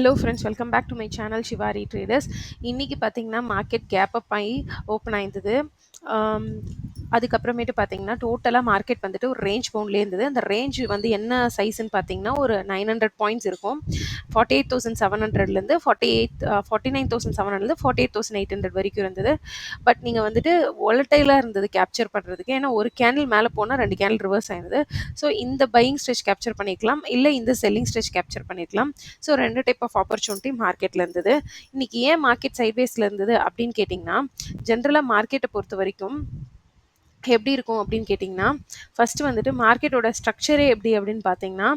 Hello friends, welcome back to my channel Shivari traders. இன்னைக்கு பார்த்தீங்கன்னா market gap up ஆகி open ஆயிருந்தது. ஆம், அதுக்கப்புறமேட்டு பார்த்தீங்கன்னா டோட்டலாக மார்க்கெட் வந்துட்டு ஒரு ரேஞ்ச் பவுண்ட்லேயே இருந்தது. அந்த ரேஞ்ச் வந்து என்ன சைஸ்ன்னு பார்த்தீங்கன்னா ஒரு 900 பாயிண்ட்ஸ் இருக்கும். 48,700லேருந்து 49,700லேருந்து 48,800 வரைக்கும் இருந்தது. பட் நீங்கள் வந்துட்டு ஒலட்டைலாக இருந்தது கேப்சர் பண்ணுறதுக்கு. ஏன்னா ஒரு கேண்டில் மேலே போனால் 2 கேண்டில் ரிவர்ஸ் ஆயிருந்தது. ஸோ இந்த பையிங் ஸ்டேஜ் கேப்சர் பண்ணிக்கலாம், இல்லை இந்த செல்லிங் ஸ்டேஜ் கேப்சர் பண்ணிக்கலாம். ஸோ 2 டைப் ஆஃப் ஆப்பர்ச்சுனிட்டி மார்க்கெட்டில் இருந்தது. இன்னைக்கு ஏன் மார்க்கெட் சைட்வேஸில் இருந்தது அப்படின்னு கேட்டிங்கன்னா, ஜென்ரலாக மார்க்கெட்டை பொறுத்த வரைக்கும் எப்படி இருக்கும் அப்படின்னு கேட்டிங்கன்னா, ஃபஸ்ட்டு வந்துட்டு மார்க்கெட்டோட ஸ்ட்ரக்சரே எப்படி அப்படின்னு பார்த்தீங்கன்னா,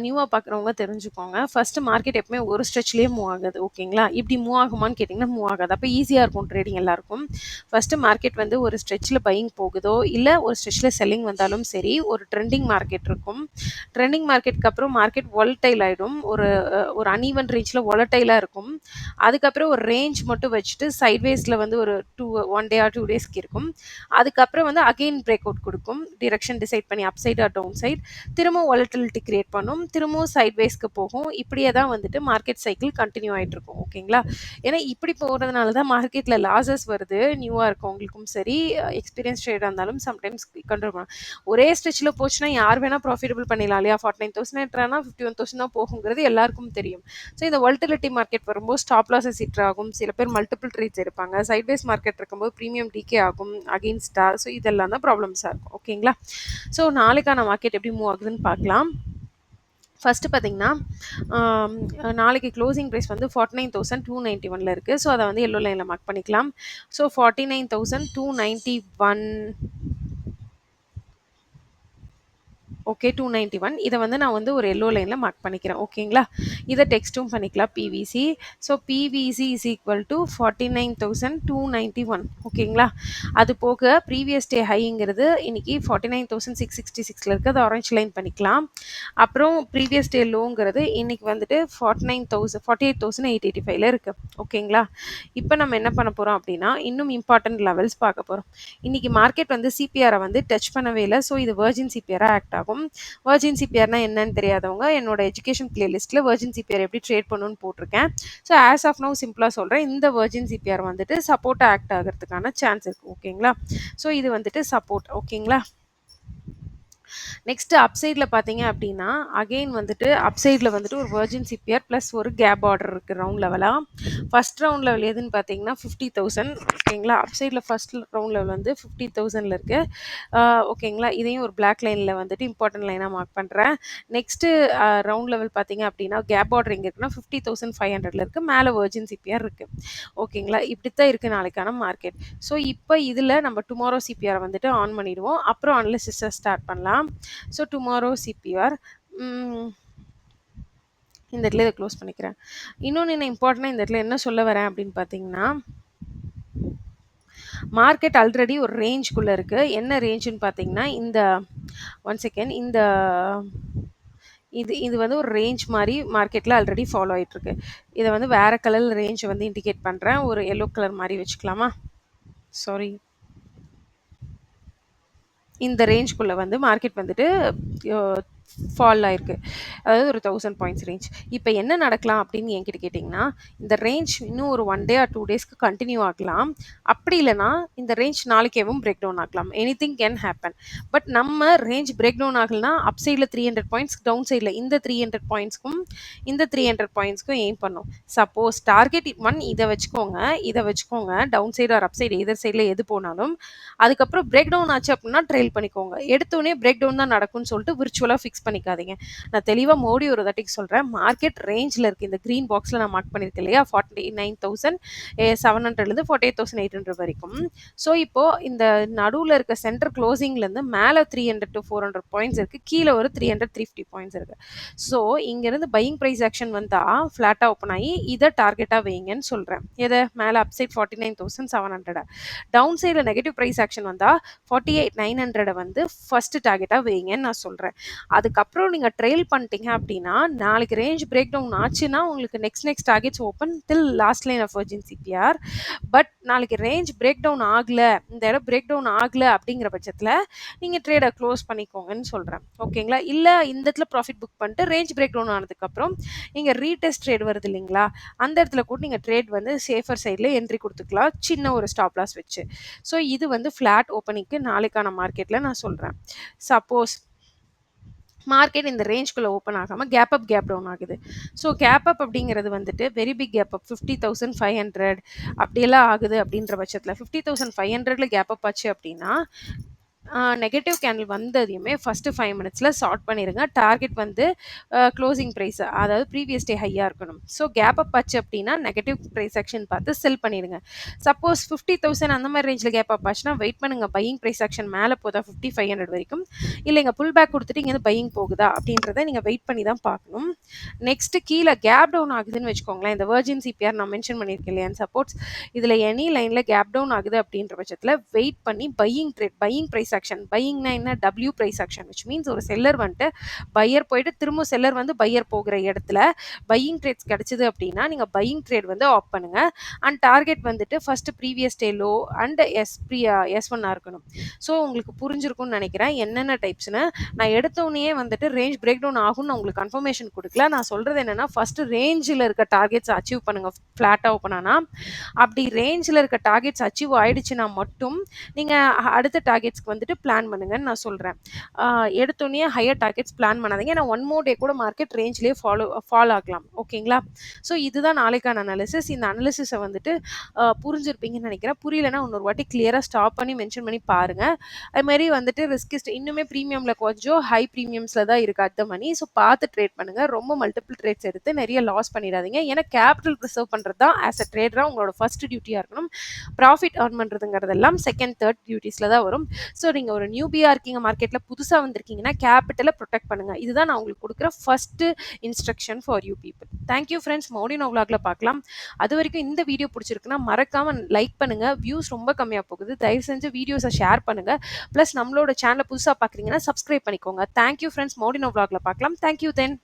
நியூவாக பார்க்குறவங்க தெரிஞ்சுக்கோங்க. ஃபஸ்ட்டு மார்க்கெட் எப்பவுமே ஒரு ஸ்ட்ரெச்லேயே மூவ் ஆகுது. ஓகேங்களா? இப்படி மூவ் ஆகுமான்னு கேட்டிங்கன்னா மூவ் ஆகாது. அப்போ ஈஸியாக இருக்கும் ட்ரேடிங் எல்லாருக்கும். ஃபஸ்ட்டு மார்க்கெட் வந்து ஒரு ஸ்ட்ரெச்சில் பையிங் போகுதோ இல்லை ஒரு ஸ்ட்ரெச்சில் செல்லிங் வந்தாலும் சரி, ஒரு ட்ரெண்டிங் மார்க்கெட் இருக்கும். ட்ரெண்டிங் மார்க்கெட்டுக்கு அப்புறம் மார்க்கெட் வாலடைல் ஆகிடும். ஒரு அன்ஈவன் ரேஞ்சில் வாலடைலாக இருக்கும். அதுக்கப்புறம் ஒரு ரேஞ்ச் மட்டும் வச்சுட்டு சைட்வேஸில் வந்து ஒரு 1 டே ஆர் 2 டேஸ்க்கு இருக்கும். அதுக்கப்புறம் வந்து அகெயின் பிரேக் அவுட் கொடுக்கும், டிரெக்ஷன் டிசைட் பண்ணி upside or downside. திரும்பவும் வாலட்டிலிட்டி கிரியேட் பண்ணும், திரும்பவும் சைட்வேஸ்க்கு போகும். இப்படியே தான் வந்துட்டு மார்க்கெட் சைக்கிள் கண்டினியூ ஆகிட்டு இருக்கும். ஓகேங்களா? ஏன்னா இப்படி போகிறதுனால தான் மார்க்கெட்டில் லாசஸ் வருது. நியூவாக இருக்கவங்களுக்கும் சரி, எக்ஸ்பீரியன்ஸ் ட்ரேடாக இருந்தாலும் சம்டைம்ஸ் கண்ட்ரோல் பண்ணலாம். ஒரே ஸ்ட்ரெச்சில் போச்சுன்னா யார் வேணால் ப்ராஃபிட்டபிள் பண்ணிடலாம் இல்லையா? 49,000 51,000 தான் போகுங்கிறது எல்லாருக்கும் தெரியும். ஸோ இந்த வாலட்டிலிட்டி மார்க்கெட் வரும்போது ஸ்டாப் லாஸஸ் ஹிட் ஆகும். சில பேர் மல்டிபிள் ட்ரேட்ஸ் எடுப்பாங்க. சைட்வேஸ் மார்க்கெட் இருக்கும்போது ப்ரீமியம் டிகே ஆகும் அகெயின்ஸ்டா. ஸோ இதெல்லாம் தான் ப்ராப்ளம்ஸாக இருக்கும். ஓகேங்களா? ஸோ நாளைக்கான மார்க்கெட் எப்படி மூவ் ஆகுதுன்னு பார்க்கலாம். ஃபஸ்ட்டு பார்த்தீங்கன்னா, நாளைக்கு க்ளோசிங் ப்ரைஸ் வந்து 49,291 இருக்குது. ஸோ அதை வந்து எல்லோ லைனில் மார்க் பண்ணிக்கலாம். ஸோ 49,291, ஓகே 291, இதை வந்து நான் வந்து ஒரு எல்லோ லைனில் மார்க் பண்ணிக்கிறேன். ஓகேங்களா? இதை டெக்ஸ்ட்டும் பண்ணிக்கலாம் PVC. So PVC is equal to 49,291. ஓகேங்களா? அது போக ப்ரீவியஸ் டே ஹைங்கிறது இன்னைக்கு 49,666 இருக்குது. அதை ஆரஞ்ச் லைன் பண்ணிக்கலாம். அப்புறம் ப்ரீவியஸ் டே லோங்கிறது இன்னைக்கு வந்துட்டு 48,885 இருக்குது. ஓகேங்களா? இப்போ நம்ம என்ன பண்ண போகிறோம் அப்படின்னா, இன்னும் இம்பார்ட்டன்ட் லெவல்ஸ் பார்க்க போகிறோம். இன்னைக்கு மார்க்கெட் வந்து சிபிஆரை வந்து டச் பண்ணவே இல்லை. ஸோ இது வெர்ஜின் சிபிஆராக ஆக்ட் ஆகும். வெர்ஜின் சிபிஆர்னா என்னன்னு தெரியாதவங்க என்னோட எஜுகேஷன் பிளேலிஸ்ட்டில் வெர்ஜின் சிபிஆர் எப்படி ட்ரேட் பண்ணணும்னு போட்டிருக்கேன். ஸோ ஆஸ் ஆஃப் நவ் சிம்பிளாக சொல்கிறேன், இந்த வெர்ஜின் சிபிஆர் வந்துட்டு சப்போர்ட்டாக ஆக்ட் ஆகிறதுக்கான சான்ஸ் இருக்குது. ஓகேங்களா? ஸோ இது வந்துட்டு சப்போர்ட். ஓகேங்களா? நெக்ஸ்ட் அப்சைடில் பார்த்தீங்க அப்படின்னா, அகெயின் வந்துட்டு அப்சைடில் வந்துட்டு ஒரு வெர்ஜின் சிபிஆர் ப்ளஸ் ஒரு கேப் ஆர்டர் இருக்குது ரவுண்ட் லெவலாக. ஃபஸ்ட் ரவுண்ட் லெவல் எதுன்னு பார்த்தீங்கன்னா 50,000. ஓகேங்களா? அப்சைடில் ஃபஸ்ட் ரவுண்ட் லெவல் வந்து 50,000 இருக்குது. ஓகேங்களா? இதையும் ஒரு பிளாக் லைனில் வந்துட்டு இம்பார்ட்டன்ட் லைனாக மார்க் பண்ணுறேன். நெக்ஸ்ட்டு ரவுண்ட் லெவல் பார்த்தீங்க அப்படின்னா கேப் ஆர்டர் எங்கே இருக்குன்னா 50,500 இருக்குது. மேலே வெர்ஜின் சிபிஆர் இருக்குது. ஓகேங்களா? இப்படி தான் இருக்குது நாளைக்கான மார்க்கெட். ஸோ இப்போ இதில் நம்ம டுமாரோ சிபிஆரை வந்துட்டு ஆன் பண்ணிடுவோம். அப்புறம் அனலிசிஸை ஸ்டார்ட் பண்ணலாம். ஸோ டுமாரோ சிபிஆர் இந்த இடத்துல இதை க்ளோஸ் பண்ணிக்கிறேன். இன்னொன்று என்ன இம்பார்ட்டண்டாக இந்த இடத்துல என்ன சொல்ல வரேன் அப்படின்னு பார்த்தீங்கன்னா, மார்க்கெட் ஆல்ரெடி ஒரு ரேஞ்சுக்குள்ளே இருக்குது. என்ன ரேஞ்சுன்னு பார்த்தீங்கன்னா, இந்த ஒன் செகண்ட், இது வந்து ஒரு ரேஞ்ச் மாதிரி மார்க்கெட்டில் ஆல்ரெடி ஃபாலோ ஆகிட்டுருக்கு. இதை வந்து வேறு கலர் ரேஞ்சை வந்து இண்டிகேட் பண்ணுறேன். ஒரு எல்லோ கலர் மாதிரி வச்சுக்கலாமா? சாரி, இந்த ரேஞ்சுக்குள்ளே வந்து மார்க்கெட் வந்துட்டு ஃபால் ஆயிருக்கு. அதாவது ஒரு 1000 பாயிண்ட்ஸ் ரேஞ்ச். இப்போ என்ன நடக்கலாம் அப்படின்னு என்கிட்ட கேட்டிங்கன்னா, இந்த ரேஞ்ச் இன்னும் ஒரு 1 டே ஆர் 2 டேஸ்க்கு கண்டினியூ ஆகலாம். அப்படி இல்லைனா இந்த ரேஞ்ச் நாளைக்கேவும் பிரேக் டவுன் ஆகலாம். Anything can happen. பட் நம்ம ரேஞ்ச் பிரேக் டவுன் ஆகலைன்னா அப் சைடில் 300 பாயிண்ட்ஸ், டவுன் சைடில் இந்த 300 பாயிண்ட்ஸ்க்கும் இந்த 300 பாயிண்ட்ஸ்க்கும் எய்ம் பண்ணும். சப்போஸ் டார்கெட் 1 இதை வச்சுக்கோங்க, down side or up side either சைடில் எது போனாலும் அதுக்கப்புறம் பிரேக் டவுன் ஆச்சு அப்படின்னா ட்ரெயில் பண்ணிக்கோங்க. எடுத்தோடனே பிரேக் டவுன் தான் நடக்கும்னு சொல்லிட்டு விர்ச்சுவலாக ஃபிக்ஸ் பண்ணிக்காதீங்க. நான் தெளிவாக மோடி ஒரு தாட்டிக்கு சொல்கிறேன், மார்க்கெட் ரேஞ்சில் இருக்குது. இந்த க்ரீன் பாக்ஸில் நான் மார்க் பண்ணியிருக்கேன் இல்லையா, 49,700லேருந்து 48,800 வரைக்கும். ஸோ இப்போது இந்த நடுவில் இருக்க சென்டர் க்ளோசிங்லேருந்து மேலே 300 to 400 பாயிண்ட்ஸ் இருக்குது, கீழே ஒரு 300-350 பாயிண்ட்ஸ் இருக்குது. ஸோ இங்கேருந்து பையிங் ப்ரைஸ் ஆக்ஷன் வந்தால் ஃப்ளாட்டாக ஓப்பன் ஆகி இதை டார்கெட்டாக வைங்கன்னு சொல்கிறேன். எதை மேலே அப்சைட் 49,700, டவுன் சைடில் நெகட்டிவ் ப்ரைஸ் ஆக்ஷன் வந்தால் 48,900 வந்து ஃபஸ்ட்டு டார்கெட்டாக வைங்கன்னு நான் சொல்கிறேன். அதை அதுக்கப்புறம் நீங்க ட்ரெயில் பண்ணிட்டீங்க அப்படின்னா, நாளைக்கு ரேஞ்ச் பிரேக் டவுன் ஆச்சுன்னா, உங்களுக்கு next targets open till last line of virgin CPR. But நாளைக்கு ரேஞ்ச் பிரேக் டவுன் ஆகல, இந்த இடம் பிரேக் டவுன் ஆகல அப்படிங்கிற பட்சத்தில, நீங்க ட்ரேட க்ளோஸ் பண்ணிக்கோங்கன்னு சொல்றேன். ஓகேங்களா? இல்ல இந்த இடத்துல ப்ராஃபிட் புக் பண்ணிட்டு ரேஞ்ச் பிரேக் டவுன் ஆனதுக்கப்புறம், நீங்க ரீடெஸ்ட் ட்ரேட் வருது இல்லைங்களா? அந்த இடத்துல கூட நீங்க ட்ரேட் வந்து சேஃபர் சைட்ல என்ட்ரி குடுத்துக்கலாம். சின்ன ஒரு ஸ்டாப் லாஸ் வச்சு. ஸோ இது வந்து ஃப்ளாட் ஓப்பனிங்க்கு நாளைக்கான மார்க்கெட்ல நான் சொல்றேன். சப்போஸ் மார்க்கெட் இந்த ரேஞ்ச்குள்ள ஓப்பன் ஆகாம கேப் அப், கேப் டவுன் ஆகுது. ஸோ கேப் அப் அப்படிங்கிறது வந்துட்டு வெரி பிக் கேப் அப் 50,500 அப்படியெல்லாம் ஆகுது அப்படின்ற பட்சத்தில 50,500ல கேப் அப் ஆச்சு அப்படின்னா, நெகட்டிவ் கேண்டில் வந்ததையுமே ஃபர்ஸ்ட் 5 மினிட்ஸ்ல சார்ட் பண்ணிருங்க. டார்கெட் வந்து க்ளோசிங் பிரைஸ், அதாவது ப்ரீவியஸ் டே ஹையா இருக்கணும். ஸோ கேப் அப் ஆச்சு அப்படின்னா நெகட்டிவ் பிரைஸ் ஆக்ஷன் பார்த்து செல் பண்ணிடுங்க. சப்போஸ் 50,000 அந்த மாதிரி ரேஞ்சில் கேப் அப் ஆச்சுன்னா வெயிட் பண்ணுங்க. பையிங் பிரைஸ் ஆக்ஷன் மேலே போதா 5,500 வரைக்கும், இல்லைங்க புல் பேக் கொடுத்துட்டு இங்கே பையிங் போகுதா அப்படின்றத நீங்கள் வெயிட் பண்ணி தான் பார்க்கணும். நெக்ஸ்ட் கீழே கேப் டவுன் ஆகுதுன்னு வச்சுக்கோங்களேன். இந்த வர்ஜின் சிபிஆர் நான் மென்ஷன் பண்ணியிருக்கேன் இல்லையா? சப்போஸ் இதில் எனி லைனில் கேப் டவுன் ஆகுது அப்படின்ற பட்சத்தில் வெயிட் பண்ணி buying trade, buying price action, பையிங்னா என்ன, W price action, which means ஒரு செல்லர் வந்துட்டு பையர் போயிட்டு திரும்ப செல்லர் வந்து பையர் போகிற இடத்துல பையிங் ட்ரேட்ஸ் கிடைச்சது அப்படின்னா நீங்கள் பையிங் ட்ரேட் வந்து ஆஃப் பண்ணுங்க. அண்ட் டார்கெட் வந்துட்டு first previous day low and S1 இருக்கணும். ஸோ உங்களுக்கு புரிஞ்சிருக்கும்னு நினைக்கிறேன் என்னென்ன டைப்ஸ்னு. நான் எடுத்தோடனே வந்துட்டு ரேஞ்ச் பிரேக் டவுன் ஆகும்னு நான் உங்களுக்கு கன்ஃபர்மேஷன் கொடுக்கல. நான் சொல்றது என்னன்னா ஃபர்ஸ்ட் ரேஞ்சில் இருக்க டார்கெட்ஸ் அச்சீவ் பண்ணுங்க. ஃபிளாட்டா ஓப்பன் ஆனா அப்படி ரேஞ்சில் இருக்க டார்கெட்ஸ் அச்சீவ் ஆயிடுச்சுன்னா மட்டும் நீங்கள் அடுத்த டார்கெட்ஸ்க்கு வந்துட்டு பிளான் பண்ணுங்கன்னு நான் சொல்கிறேன். எடுத்தோடனே ஹையர் டார்கெட்ஸ் பிளான் பண்ணாதீங்க. ஏன்னா ஒன் மோர் டே கூட மார்க்கெட் ரேஞ்ச்லேயே ஃபாலோ ஆகலாம். ஓகேங்களா? ஸோ இதுதான் நாளைக்கான அனாலிசிஸ். இந்த அனாலிசிஸை வந்துட்டு புரிஞ்சிருப்பீங்கன்னு நினைக்கிறேன். புரியலன்னா இன்னொரு வாட்டி கிளியராக ஸ்டாப் பண்ணி மென்ஷன் பண்ணி பாருங்கள். அதுமாதிரி வந்துட்டு ரிஸ்கிஸ்ட் இன்னுமே ப்ரீமியமில் கொஞ்சம் ஹை ப்ரீமியம்ஸில் தான் இருக்குது அட் த மணி. ஸோ பார்த்து ட்ரேட் பண்ணுங்கள். ரொம்ப மல்டிபிள் ட்ரேட்ஸ் எடுத்து நிறைய லாஸ் பண்ணிடாதீங்க. ஏன்னா கேபிட்டல் ப்ரிசர்வ் பண்ணுறது தான் ஆஸ் அ ட்ரேடராக உங்களோட ஃபர்ஸ்ட் டியூட்டியாக இருக்கணும். ப்ராஃபிட் ஏர்ன் பண்ணுறதுங்கிறதெல்லாம் செகண்ட் தேர்ட் டியூட்டிஸில் தான் வரும். ஸோ நீங்கள் ஒரு நியூபியாக இருக்கீங்க, மார்க்கெட்டில் புதுசாக வந்திருக்கீங்கன்னா கேபிட்டலை ப்ரொடெக்ட் பண்ணுங்கள். இதுதான் நான் உங்களுக்கு கொடுக்குற first instruction for you people. Thank you friends. மோடினோ vlogல பார்க்கலாம். அது வரைக்கும் இந்த வீடியோ பிடிச்சிருக்குன்னா மறக்காமல் லைக் பண்ணுங்கள். வியூஸ் ரொம்ப கம்மியாக போகுது. தயவு செஞ்சு வீடியோஸை ஷேர் பண்ணுங்கள். ப்ளஸ் நம்மளோட சேனலை புதுசாக பார்க்குறீங்கன்னா சப்ஸ்கிரைப் பண்ணிக்கோங்க. Thank you friends. மோடினோ vlogல பார்க்கலாம். தேங்க்யூ தென்.